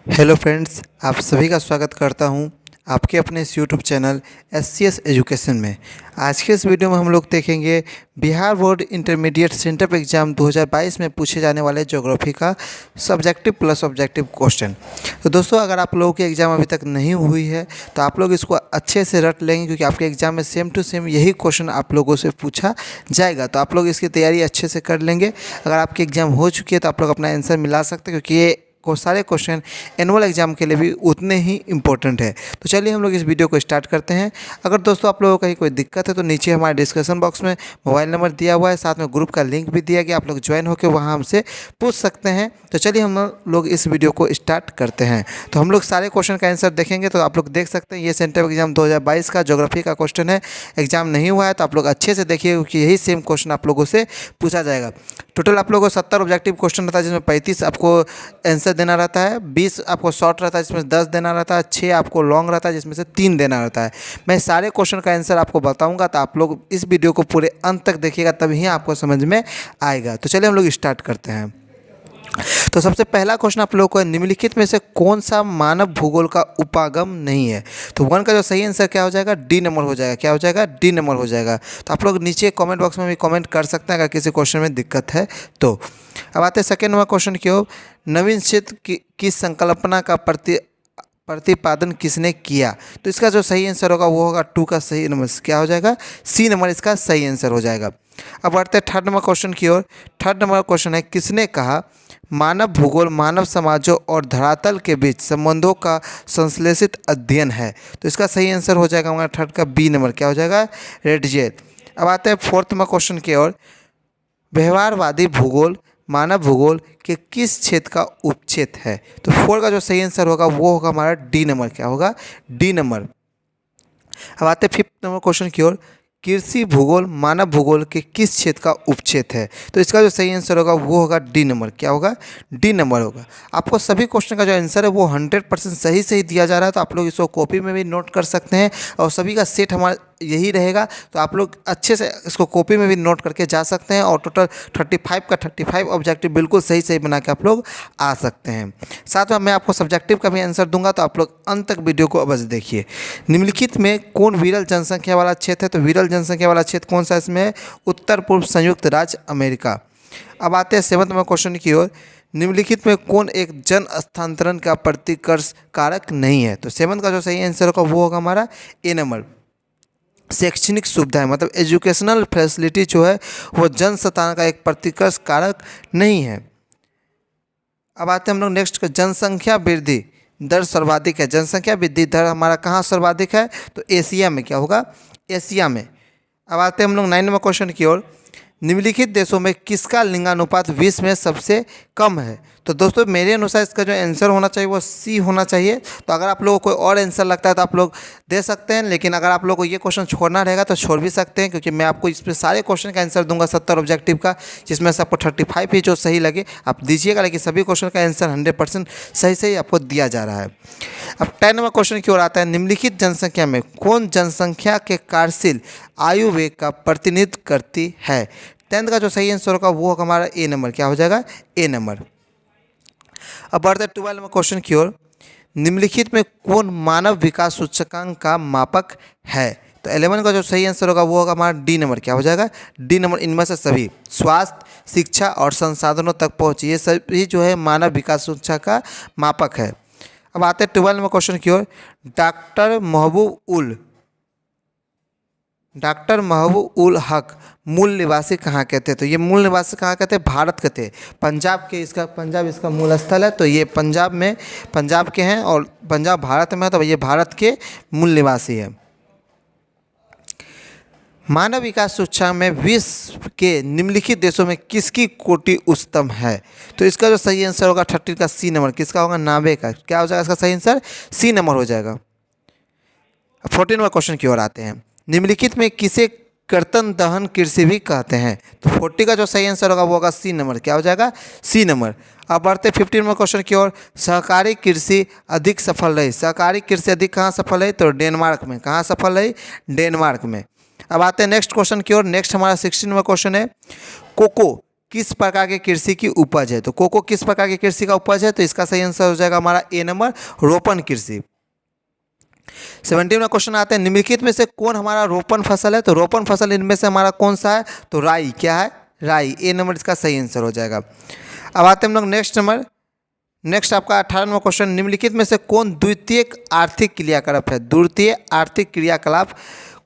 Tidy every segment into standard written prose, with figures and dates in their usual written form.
Hello friends, आप सभी का स्वागत करता हूं आपके अपने इस यूट्यूब चैनल SCS एजुकेशन में। आज के इस वीडियो में हम लोग देखेंगे Bihar board intermediate sent up exam 2022 में पूछे जाने वाले ज्योग्राफी का सब्जेक्टिव प्लस ऑब्जेक्टिव क्वेश्चन। तो दोस्तों, अगर आप लोगों की एग्ज़ाम अभी तक नहीं हुई है तो आप लोग इसको अच्छे से रट लेंगे, क्योंकि आपके एग्ज़ाम में सेम टू सेम यही क्वेश्चन आप लोगों से पूछा जाएगा। तो आप लोग इसकी तैयारी अच्छे से कर लेंगे। अगर आपकी एग्ज़ाम हो चुकी है तो आप लोग अपना आंसर मिला सकते हैं, क्योंकि ये सारे क्वेश्चन एनुअल एग्जाम के लिए भी उतने ही इम्पोर्टेंट है। तो चलिए हम लोग इस वीडियो को स्टार्ट करते हैं। अगर दोस्तों आप लोगों को कहीं कोई दिक्कत है तो नीचे हमारे डिस्क्रिप्शन बॉक्स में मोबाइल नंबर दिया हुआ है, साथ में ग्रुप का लिंक भी दिया गया, आप लोग ज्वाइन होकर वहाँ हमसे पूछ सकते हैं। तो चलिए हम लोग इस वीडियो को स्टार्ट करते हैं। तो हम लोग सारे क्वेश्चन का आंसर देखेंगे। तो आप लोग देख सकते हैं ये सेंट्रल एग्जाम 2022 का ज्योग्राफी का क्वेश्चन है। एग्जाम नहीं हुआ है तो आप लोग अच्छे से देखिए, क्योंकि यही सेम क्वेश्चन आप लोगों से पूछा जाएगा। टोटल आप लोगों को 70 ऑब्जेक्टिव क्वेश्चन रहता है, जिसमें 35 आपको आंसर देना रहता है, 20 आपको शॉर्ट रहता है जिसमें 10 देना रहता है, 6 आपको लॉन्ग रहता है जिसमें से 3 देना रहता है। मैं सारे क्वेश्चन का आंसर आपको बताऊंगा, तो आप लोग इस वीडियो को पूरे अंत तक देखिएगा, तभी आपको समझ में आएगा। तो चलिए हम लोग स्टार्ट करते हैं। तो सबसे पहला क्वेश्चन आप लोगों को, निम्नलिखित में से कौन सा मानव भूगोल का उपागम नहीं है? तो 1 का जो सही आंसर क्या हो जाएगा? डी नंबर हो जाएगा। क्या हो जाएगा? डी नंबर हो जाएगा। तो आप लोग नीचे कमेंट बॉक्स में भी कमेंट कर सकते हैं अगर किसी क्वेश्चन में दिक्कत है तो। अब आते हैं सेकेंड नंबर क्वेश्चन की ओर। नवीन क्षेत्र की संकल्पना का प्रतिपादन किसने किया? तो इसका जो सही आंसर होगा वो होगा 2 का सही नंबर। क्या हो जाएगा? सी नंबर इसका सही आंसर हो जाएगा। अब बढ़ते हैं थर्ड नंबर क्वेश्चन की ओर। थर्ड नंबर क्वेश्चन है, किसने कहा मानव भूगोल मानव समाजों और धरातल के बीच संबंधों का संश्लेषित अध्ययन है? तो इसका सही आंसर हो जाएगा हमारा थर्ड का बी नंबर। क्या हो जाएगा? रेडजेल। अब आते हैं फोर्थ नंबर क्वेश्चन की ओर। व्यवहारवादी भूगोल मानव भूगोल के किस क्षेत्र का उपक्षेत्र है? तो 4 का जो सही आंसर होगा वो होगा हमारा डी नंबर। क्या होगा? D number. अब आते हैं फिफ्थ नंबर क्वेश्चन की ओर। कृषि भूगोल मानव भूगोल के किस क्षेत्र का उपक्षेत्र है? तो इसका जो सही आंसर होगा वो होगा डी नंबर। क्या होगा? डी नंबर होगा। आपको सभी क्वेश्चन का जो आंसर है वो 100% सही सही दिया जा रहा है, तो आप लोग इसको कॉपी में भी नोट कर सकते हैं, और सभी का सेट हमारा यही रहेगा। तो आप लोग अच्छे से इसको कॉपी में भी नोट करके जा सकते हैं, और टोटल 35 का 35 ऑब्जेक्टिव बिल्कुल सही सही बना के आप लोग आ सकते हैं। साथ में मैं आपको सब्जेक्टिव का भी आंसर दूंगा, तो आप लोग अंत तक वीडियो को अवश्य देखिए। निम्नलिखित में कौन विरल जनसंख्या वाला क्षेत्र है? तो विरल जनसंख्या वाला क्षेत्र कौन सा इसमें है? उत्तर पूर्व संयुक्त राज्य अमेरिका। अब आते हैं 7वें नंबर क्वेश्चन की ओर। निम्नलिखित में कौन एक जन स्थानांतरण का प्रतिकर्ष कारक नहीं है? तो 7 का जो सही आंसर होगा वो होगा हमारा ए नंबर। शैक्षणिक सुविधाएं मतलब एजुकेशनल फैसिलिटी जो है वो जन स्थानांतरण का एक प्रतिकर्ष कारक नहीं है। अब आते हैं हम लोग नेक्स्ट का, जनसंख्या वृद्धि दर सर्वाधिक है। जनसंख्या वृद्धि दर हमारा कहाँ सर्वाधिक है? तो एशिया में। क्या होगा? एशिया में। अब आते हैं हम लोग 9 नंबर क्वेश्चन की ओर। निम्नलिखित देशों में किसका लिंगानुपात विश्व में सबसे कम है? तो दोस्तों मेरे अनुसार इसका जो आंसर होना चाहिए वो सी होना चाहिए। तो अगर आप लोगों को कोई और आंसर लगता है तो आप लोग दे सकते हैं, लेकिन अगर आप लोगों को ये क्वेश्चन छोड़ना रहेगा तो छोड़ भी सकते हैं, क्योंकि मैं आपको इसमें सारे क्वेश्चन का आंसर दूंगा 70 ऑब्जेक्टिव का, जिसमें से आपको 35 ही जो सही लगे आप दीजिएगा, लेकिन सभी क्वेश्चन का आंसर 100% सही सही आपको दिया जा रहा है। अब 10 नंबर क्वेश्चन की ओर आता है। निम्नलिखित जनसंख्या में कौन जनसंख्या के कार्यशील आयु वेग का प्रतिनिधित्व करती है? 10th का जो सही आंसर होगा वो होगा हमारा ए नंबर। क्या हो जाएगा? ए नंबर। अब बढ़ते 12 नंबर क्वेश्चन की ओर। निम्नलिखित में कौन मानव विकास सूचकांक का मापक है? तो 11 का जो सही आंसर होगा वो होगा हमारा डी नंबर। क्या हो जाएगा? D number. इनमें से सभी स्वास्थ्य, शिक्षा और संसाधनों तक पहुँच, ये सभी जो है मानव विकास सूचकांक का मापक है। अब आते हैं 12 नंबर क्वेश्चन की ओर। डॉक्टर महबूब उल हक मूल निवासी कहाँ के थे? तो ये मूल निवासी कहाँ के थे? भारत के थे, पंजाब के। पंजाब इसका मूल स्थल है, तो ये पंजाब के हैं, और पंजाब भारत में है, तो ये भारत के मूल निवासी है। मानव विकास सूचकांक में विश्व के निम्नलिखित देशों में किसकी कोटि उच्चतम है? तो इसका जो सही आंसर होगा 30 का सी नंबर। किसका होगा? नार्वे का। क्या हो जाएगा इसका सही आंसर? सी नंबर हो जाएगा। 14 नंबर क्वेश्चन की ओर आते हैं। निम्नलिखित में किसे कर्तन दहन कृषि भी कहते हैं? तो 40 का जो सही आंसर होगा वो होगा सी नंबर। क्या हो जाएगा? C number. अब बढ़ते 15 नंबर क्वेश्चन की ओर। सहकारी कृषि अधिक सफल रही। सहकारी कृषि अधिक कहाँ सफल रही? तो डेनमार्क में। कहाँ सफल रही? डेनमार्क में। अब आते हैं नेक्स्ट क्वेश्चन की ओर। नेक्स्ट हमारा 16 नंबर क्वेश्चन है। कोको किस प्रकार के कृषि की उपज है? तो कोको किस प्रकार की कृषि का उपज है? तो इसका सही आंसर हो जाएगा हमारा ए नंबर, रोपण कृषि। 17वां क्वेश्चन आते हैं, निम्नलिखित में से कौन हमारा रोपण फसल है? तो रोपण फसल इनमें से हमारा कौन सा है? तो राई। क्या है? राई। ए नंबर इसका सही आंसर हो जाएगा। अब आते हैं हम लोग नेक्स्ट आपका 18वां क्वेश्चन, निम्नलिखित में से कौन द्वितीयक आर्थिक क्रियाकलाप है? द्वितीय आर्थिक क्रियाकलाप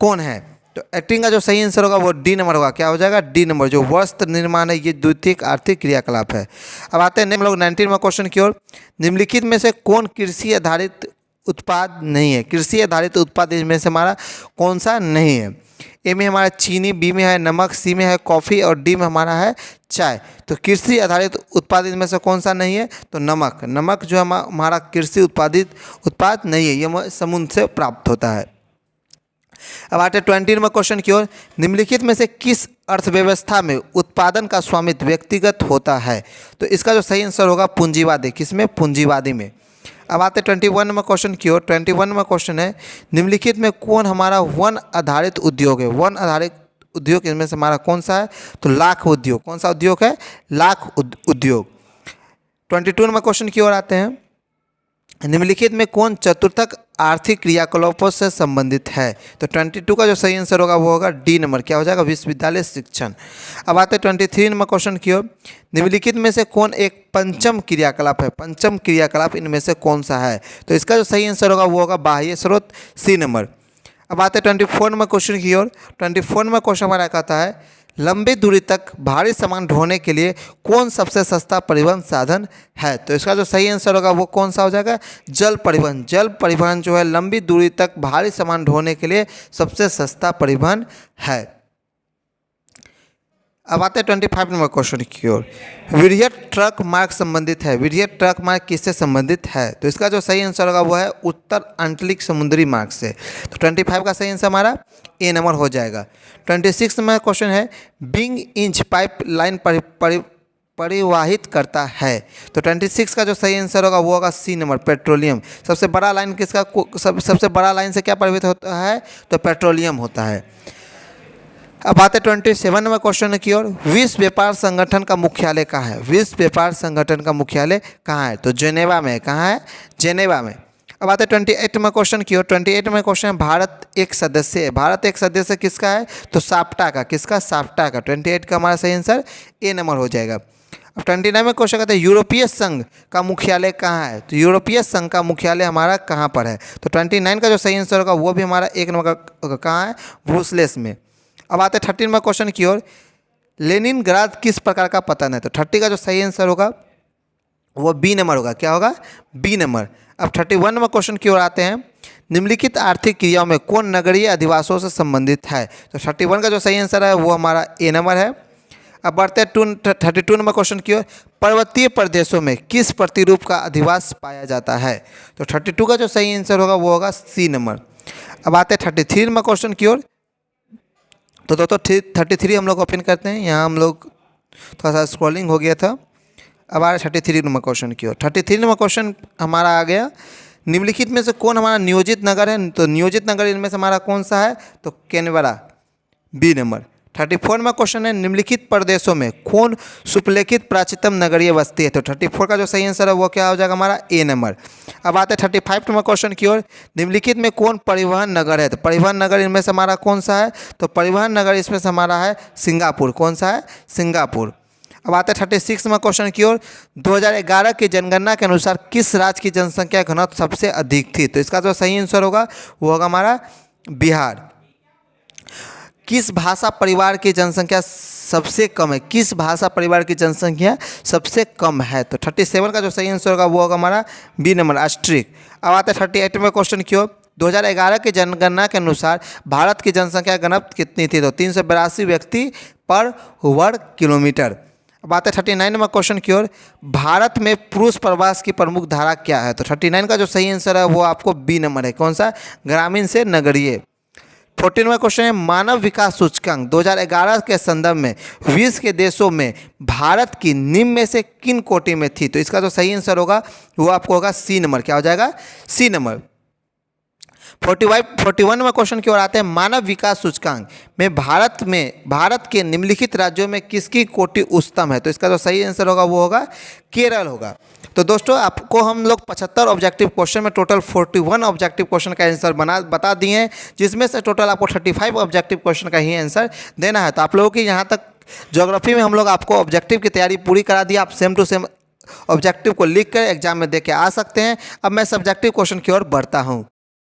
कौन है? तो 18 का जो सही आंसर होगा वो डी नंबर होगा। क्या हो जाएगा? D number. जो वस्त्र निर्माण है ये द्वितीयक आर्थिक क्रियाकलाप है। अब आते हैं हम लोग 19वां क्वेश्चन की ओर, निम्नलिखित में से कौन कृषि आधारित उत्पाद नहीं है? कृषि आधारित उत्पाद इसमें से हमारा कौन सा नहीं है? ए में हमारा चीनी, बी में है नमक, सी में है कॉफ़ी और डी में हमारा है चाय। तो कृषि आधारित उत्पाद इनमें से कौन सा नहीं है? तो नमक। नमक जो हमारा कृषि उत्पादित उत्पाद नहीं है, ये समुद्र से प्राप्त होता है। अब आते 20वां क्वेश्चन की ओर, निम्नलिखित में से किस अर्थव्यवस्था में उत्पादन का स्वामित्व व्यक्तिगत होता है? तो इसका जो सही आंसर होगा पूंजीवादी। किसमें? पूंजीवादी में। अब आते 21वां क्वेश्चन की ओर। 21वां क्वेश्चन है, निम्नलिखित में कौन हमारा वन आधारित उद्योग है? वन आधारित उद्योग इनमें से हमारा कौन सा है? तो लाख उद्योग। कौन सा उद्योग है? लाख उद्योग। 22वां क्वेश्चन की ओर आते हैं, निम्नलिखित में कौन चतुर्थक आर्थिक क्रियाकलापों से संबंधित है? तो 22 का जो सही आंसर होगा वो होगा डी नंबर। क्या हो जाएगा? विश्वविद्यालय शिक्षण। अब आते 23वां क्वेश्चन की ओर, निम्नलिखित में से कौन एक पंचम क्रियाकलाप है? पंचम क्रियाकलाप इनमें से कौन सा है? तो इसका जो सही आंसर होगा वो होगा बाह्य स्रोत, सी नंबर। अब आते 24वां क्वेश्चन की ओर। 24वां क्वेश्चन हमारा कहता है, लंबी दूरी तक भारी सामान ढोने के लिए कौन सबसे सस्ता परिवहन साधन है? तो इसका जो सही आंसर होगा वो कौन सा हो जाएगा? जल परिवहन। जल परिवहन जो है लंबी दूरी तक भारी सामान ढोने के लिए सबसे सस्ता परिवहन है। अब आते हैं 25वां क्वेश्चन की ओर, वृहद ट्रक मार्ग संबंधित है। वृहद ट्रक मार्ग किससे संबंधित है? तो इसका जो सही आंसर होगा वो है उत्तर अंतरिक्ष समुद्री मार्ग से। तो 25 का सही आंसर हमारा ए नंबर हो जाएगा। 26 में क्वेश्चन है, बिंग इंच पाइप लाइन परिवाहित करता है। तो 26 का जो सही आंसर होगा वो होगा सी नंबर, पेट्रोलियम। सबसे बड़ा लाइन किसका? सबसे बड़ा लाइन से क्या परिवर्तित होता है? तो पेट्रोलियम होता है। अब आते 27वां क्वेश्चन की ओर, विश्व व्यापार संगठन का मुख्यालय कहाँ है? विश्व व्यापार संगठन का मुख्यालय कहाँ है? तो जेनेवा में। कहाँ है? जेनेवा में। अब आते 28वां क्वेश्चन की ओर। 28वां क्वेश्चन है, भारत एक सदस्य है। भारत एक सदस्य किसका है? तो साप्टा का। किसका? साप्टा का। 28 का हमारा सही आंसर ए नंबर हो जाएगा। अब 29वां क्वेश्चन कहते हैं, यूरोपीय संघ का मुख्यालय कहाँ है? तो यूरोपीय संघ का मुख्यालय हमारा कहाँ पर है? तो 29 का जो सही आंसर होगा वो भी हमारा एक नंबर का कहाँ है? ब्रुसेल्स में। अब आते 13वां क्वेश्चन की ओर, लेनिनग्राद किस प्रकार का पतन है? तो 30 का जो सही आंसर होगा वो बी नंबर होगा। क्या होगा? B number. अब 31वां क्वेश्चन की ओर आते हैं, निम्नलिखित आर्थिक क्रियाओं में कौन नगरीय अधिवासों से संबंधित है? तो 31 का जो सही आंसर है वो हमारा ए नंबर है। अब बढ़ते हैं 32वां क्वेश्चन की ओर, पर्वतीय प्रदेशों में किस प्रतिरूप का अधिवास पाया जाता है? तो 32 का जो सही आंसर होगा वो होगा सी नंबर। अब आते हैं 33वां क्वेश्चन की ओर। तो 33 हम लोग ओपन करते हैं। यहाँ हम लोग थोड़ा सा स्क्रॉलिंग हो गया था। अब आ रहा है 33वां क्वेश्चन की ओर। 33वां क्वेश्चन हमारा आ गया, निम्नलिखित में से कौन हमारा नियोजित नगर है? तो नियोजित नगर इनमें से हमारा कौन सा है? तो कैनबरा, बी नंबर। 34वां क्वेश्चन है, निम्नलिखित प्रदेशों में कौन सुपलिखित प्राचीनतम नगरीय बस्ती है? तो 34 का जो सही आंसर है वो क्या हो जाएगा? हमारा ए नंबर। अब आते हैं 35वां क्वेश्चन की ओर, निम्नलिखित में कौन परिवहन नगर है? तो परिवहन नगर इनमें से हमारा कौन सा है? तो परिवहन नगर इसमें से हमारा है सिंगापुर। कौन सा है? सिंगापुर। अब आते हैं 36वां क्वेश्चन की ओर, 2011 की जनगणना के अनुसार किस राज्य की जनसंख्या घनत्व सबसे अधिक थी? तो इसका जो सही आंसर होगा वो होगा हमारा बिहार। किस भाषा परिवार की जनसंख्या सबसे कम है? किस भाषा परिवार की जनसंख्या सबसे कम है? तो 37 का जो सही आंसर होगा वो होगा हमारा बी नंबर, ऑस्ट्रिक। अब आते हैं 38वें क्वेश्चन की ओर, 2011 की जनगणना के अनुसार भारत की जनसंख्या घनत्व कितनी थी? तो 382 व्यक्ति पर वर्ग किलोमीटर। अब आते हैं 39वां क्वेश्चन की ओर, भारत में पुरुष प्रवास की प्रमुख धारा क्या है? तो 39 का जो सही आंसर है वो आपको बी नंबर है। कौन सा? ग्रामीण से नगरीय। 14वां क्वेश्चन है, मानव विकास सूचकांक 2011 के संदर्भ में विश्व के देशों में भारत की निम्न में से किन कोटि में थी? तो इसका जो सही आंसर होगा वो आपको होगा सी नंबर। क्या हो जाएगा? C number. 41वां क्वेश्चन की ओर आते हैं। मानव विकास सूचकांक में भारत के निम्नलिखित राज्यों में किसकी कोटि उच्चतम है? तो इसका जो सही आंसर होगा वो होगा केरल होगा। तो दोस्तों आपको हम लोग 75 ऑब्जेक्टिव क्वेश्चन में टोटल 41 ऑब्जेक्टिव क्वेश्चन का आंसर बता दिए हैं, जिसमें से टोटल आपको 35 ऑब्जेक्टिव क्वेश्चन का ही आंसर देना है। तो आप लोगों की यहाँ तक ज्योग्राफी में हम लोग आपको ऑब्जेक्टिव की तैयारी पूरी करा दी। आप सेम टू सेम ऑब्जेक्टिव को लिख कर एग्जाम में दे के आ सकते हैं। अब मैं सब्जेक्टिव क्वेश्चन की ओर बढ़ता हूँ।